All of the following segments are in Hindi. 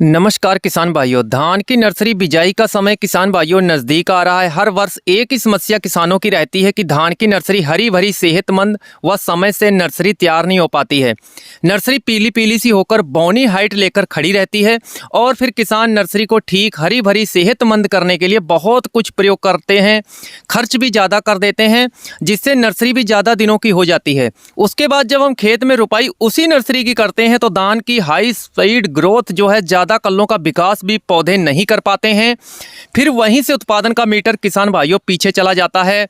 नमस्कार किसान भाइयों। धान की नर्सरी बिजाई का समय किसान भाइयों नज़दीक आ रहा है। हर वर्ष एक ही समस्या किसानों की रहती है कि धान की नर्सरी हरी भरी सेहतमंद व समय से नर्सरी तैयार नहीं हो पाती है। नर्सरी पीली पीली सी होकर बौनी हाइट लेकर खड़ी रहती है और फिर किसान नर्सरी को ठीक हरी भरी सेहतमंद करने के लिए बहुत कुछ प्रयोग करते हैं, खर्च भी ज़्यादा कर देते हैं, जिससे नर्सरी भी ज़्यादा दिनों की हो जाती है। उसके बाद जब हम खेत में रुपाई उसी नर्सरी की करते हैं तो धान की हाई स्पीड ग्रोथ जो है, ज़्यादा कल्लों का विकास भी पौधे नहीं कर पाते हैं। फिर वहीं से उत्पादन का मीटर किसान भाइयों पीछे चला जाता है।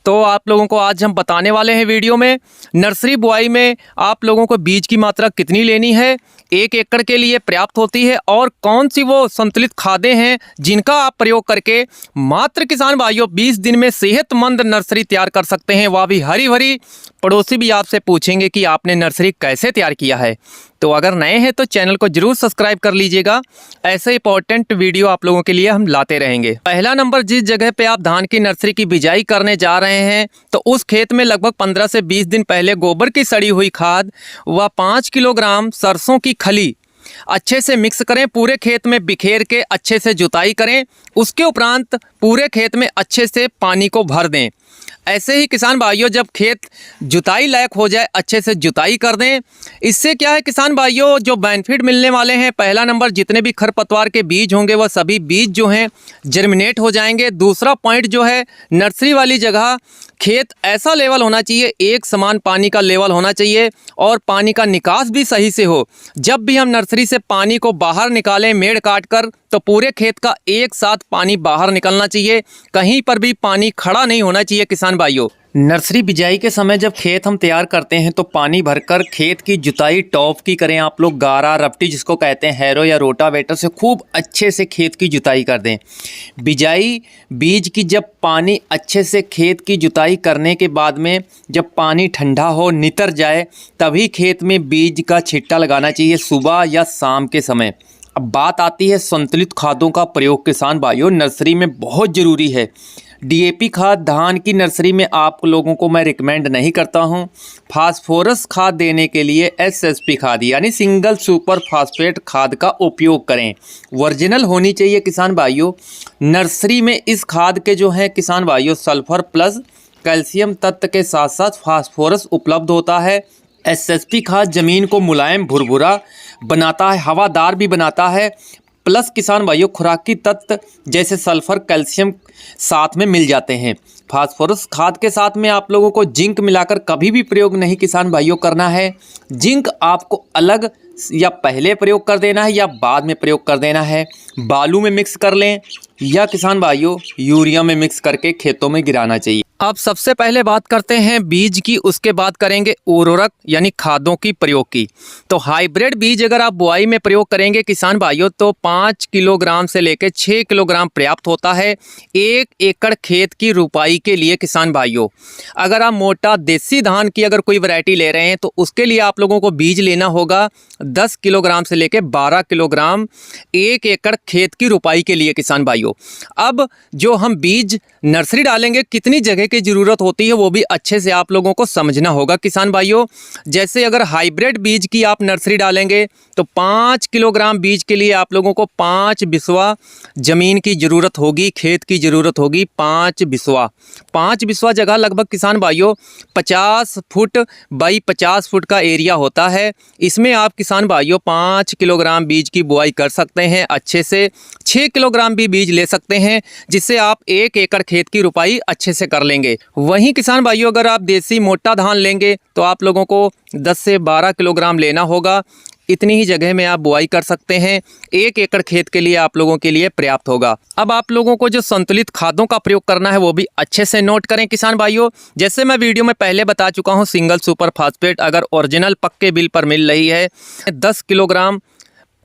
तो आप लोगों को आज हम बताने वाले हैं वीडियो में, नर्सरी बुआई में आप लोगों को बीज की मात्रा कितनी लेनी है, 1 एकड़ के लिए पर्याप्त होती है, और कौन सी वो संतुलित खादें हैं जिनका आप प्रयोग करके मात्र किसान भाइयों 20 दिन में सेहतमंद नर्सरी तैयार कर सकते हैं, वह भी हरी भरी। पड़ोसी भी आपसे पूछेंगे कि आपने नर्सरी कैसे तैयार किया है। तो अगर नए हैं तो चैनल को जरूर सब्सक्राइब कर लीजिएगा। ऐसे इंपॉर्टेंट वीडियो आप लोगों के लिए हम लाते रहेंगे। पहला नंबर, जिस जगह पे आप धान की नर्सरी की बिजाई करने जा रहे हैं तो उस खेत में लगभग 15 से 20 दिन पहले गोबर की सड़ी हुई खाद व 5 किलोग्राम सरसों की खली अच्छे से मिक्स करें। पूरे खेत में बिखेर के अच्छे से जुताई करें। उसके उपरांत पूरे खेत में अच्छे से पानी को भर दें। ऐसे ही किसान भाइयों जब खेत जुताई लायक हो जाए अच्छे से जुताई कर दें। इससे क्या है किसान भाइयों, जो बेनिफिट मिलने वाले हैं, पहला नंबर, जितने भी खरपतवार के बीज होंगे वह सभी बीज जो हैं जर्मिनेट हो जाएंगे। दूसरा पॉइंट जो है, नर्सरी वाली जगह खेत ऐसा लेवल होना चाहिए, एक समान पानी का लेवल होना चाहिए और पानी का निकास भी सही से हो। जब भी हम नर्सरी से पानी को बाहर निकालें मेड़ काट कर, तो पूरे खेत का एक साथ पानी बाहर निकलना चाहिए, कहीं पर भी पानी खड़ा नहीं होना चाहिए। किसान भाइयों, नर्सरी बिजाई के समय जब खेत हम तैयार करते हैं तो पानी भरकर खेत की जुताई टॉप की करें। आप लोग गारा रपटी जिसको कहते हैं, हैरो या रोटावेटर से खूब अच्छे से खेत की जुताई कर दें। बिजाई बीज की जब पानी अच्छे से खेत की जुताई करने के बाद में जब पानी ठंडा हो, नितर जाए, तभी खेत में बीज का छिट्टा लगाना चाहिए, सुबह या शाम के समय। अब बात आती है संतुलित खादों का प्रयोग। किसान भाइयों, नर्सरी में बहुत ज़रूरी है। डीएपी खाद धान की नर्सरी में आप लोगों को मैं रिकमेंड नहीं करता हूं। फास्फोरस खाद देने के लिए एसएसपी खाद यानी सिंगल सुपर फास्फेट खाद का उपयोग करें। ओरिजिनल होनी चाहिए किसान भाइयों। नर्सरी में इस खाद के जो हैं किसान भाइयों, सल्फर प्लस कैल्शियम तत्व के साथ साथ फास्फोरस उपलब्ध होता है। एसएसपी खाद ज़मीन को मुलायम भुरभुरा बनाता है, हवादार भी बनाता है, प्लस किसान भाइयों खुराकी तत्व जैसे सल्फर कैल्शियम साथ में मिल जाते हैं। फास्फोरस खाद के साथ में आप लोगों को जिंक मिलाकर कभी भी प्रयोग नहीं किसान भाइयों करना है। जिंक आपको अलग या पहले प्रयोग कर देना है या बाद में प्रयोग कर देना है। बालू में मिक्स कर लें या किसान भाइयों यूरिया में मिक्स करके खेतों में गिराना चाहिए। अब सबसे पहले बात करते हैं बीज की, उसके बाद करेंगे उर्वरक यानी खादों की प्रयोग की। तो हाइब्रिड बीज अगर आप बुआई में प्रयोग करेंगे किसान भाइयों तो 5 किलोग्राम से लेकर 6 किलोग्राम पर्याप्त होता है 1 एकड़ खेत की रुपाई के लिए। किसान भाइयों, अगर आप मोटा देसी धान की अगर कोई वैरायटी ले रहे हैं तो उसके लिए आप लोगों को बीज लेना होगा 10 किलोग्राम से लेकर 12 किलोग्राम 1 एकड़ खेत की रुपाई के लिए। किसान भाइयों, अब जो हम बीज नर्सरी डालेंगे, कितनी जगह की ज़रूरत होती है वो भी अच्छे से आप लोगों को समझना होगा। किसान भाइयों, जैसे अगर हाइब्रिड बीज की आप नर्सरी डालेंगे तो 5 किलोग्राम बीज के लिए आप लोगों को 5 बिस्वा ज़मीन की ज़रूरत होगी, खेत की ज़रूरत होगी 5 बिस्वा। 5 बिस्वा जगह लगभग किसान भाइयों 50 फुट बाई 50 फुट का एरिया होता है। इसमें आप किसान भाइयों 5 किलोग्राम बीज की बुआई कर सकते हैं। अच्छे से 6 किलोग्राम भी बीज ले सकते हैं, जिससे आप 1 एकड़ खेत की रुपाई अच्छे से कर लेंगे। वहीं किसान भाइयों अगर आप देसी मोटा धान लेंगे तो आप लोगों को 10 से 12 किलोग्राम लेना होगा। इतनी ही जगह में आप बुआई कर सकते हैं। 1 एकड़ खेत के लिए आप लोगों के लिए पर्याप्त होगा। अब आप लोगों को जो संतुलित खादों का प्रयोग करना है वो भी अच्छे से नोट करें किसान भाइयों। जैसे मैं वीडियो में पहले बता चुका हूं, सिंगल सुपर फास्फेट अगर ओरिजिनल पक्के बिल पर मिल रही है 10 किलोग्राम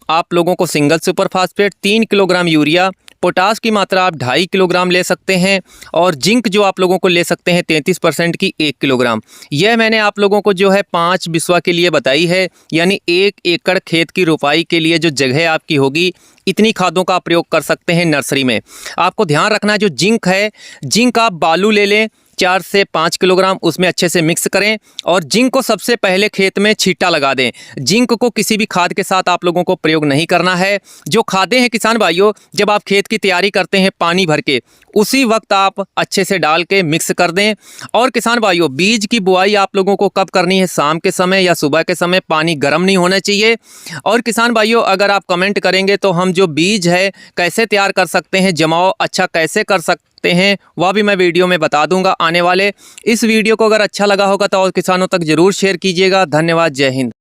आप लोगों को single super phosphate, 3 kilogram urea, potash की मात्रा आप 2.5 किलोग्राम ले सकते हैं, और जिंक जो आप लोगों को ले सकते हैं 33% की 1 किलोग्राम। यह मैंने आप लोगों को जो है 5 बिस्वा के लिए बताई है, यानी 1 एकड़ खेत की रुपाई के लिए जो जगह आपकी होगी इतनी खादों का प्रयोग कर सकते हैं नर्सरी में। आपको ध्यान रखना है जो जिंक है, जिंक आप बालू ले लें 4 से 5 किलोग्राम उसमें अच्छे से मिक्स करें और जिंक को सबसे पहले खेत में छींटा लगा दें। जिंक को किसी भी खाद के साथ आप लोगों को प्रयोग नहीं करना है। जो खादें हैं किसान भाइयों, जब आप खेत की तैयारी करते हैं पानी भर के, उसी वक्त आप अच्छे से डाल के मिक्स कर दें। और किसान भाइयों, बीज की बुआई आप लोगों को कब करनी है, शाम के समय या सुबह के समय, पानी गर्म नहीं होना चाहिए। और किसान भाइयों, अगर आप कमेंट करेंगे तो हम जो बीज है कैसे तैयार कर सकते हैं, जमाव अच्छा कैसे कर सकते हैं, वह भी मैं वीडियो में बता दूंगा आने वाले। इस वीडियो को अगर अच्छा लगा होगा तो और किसानों तक जरूर शेयर कीजिएगा। धन्यवाद। जय हिंद।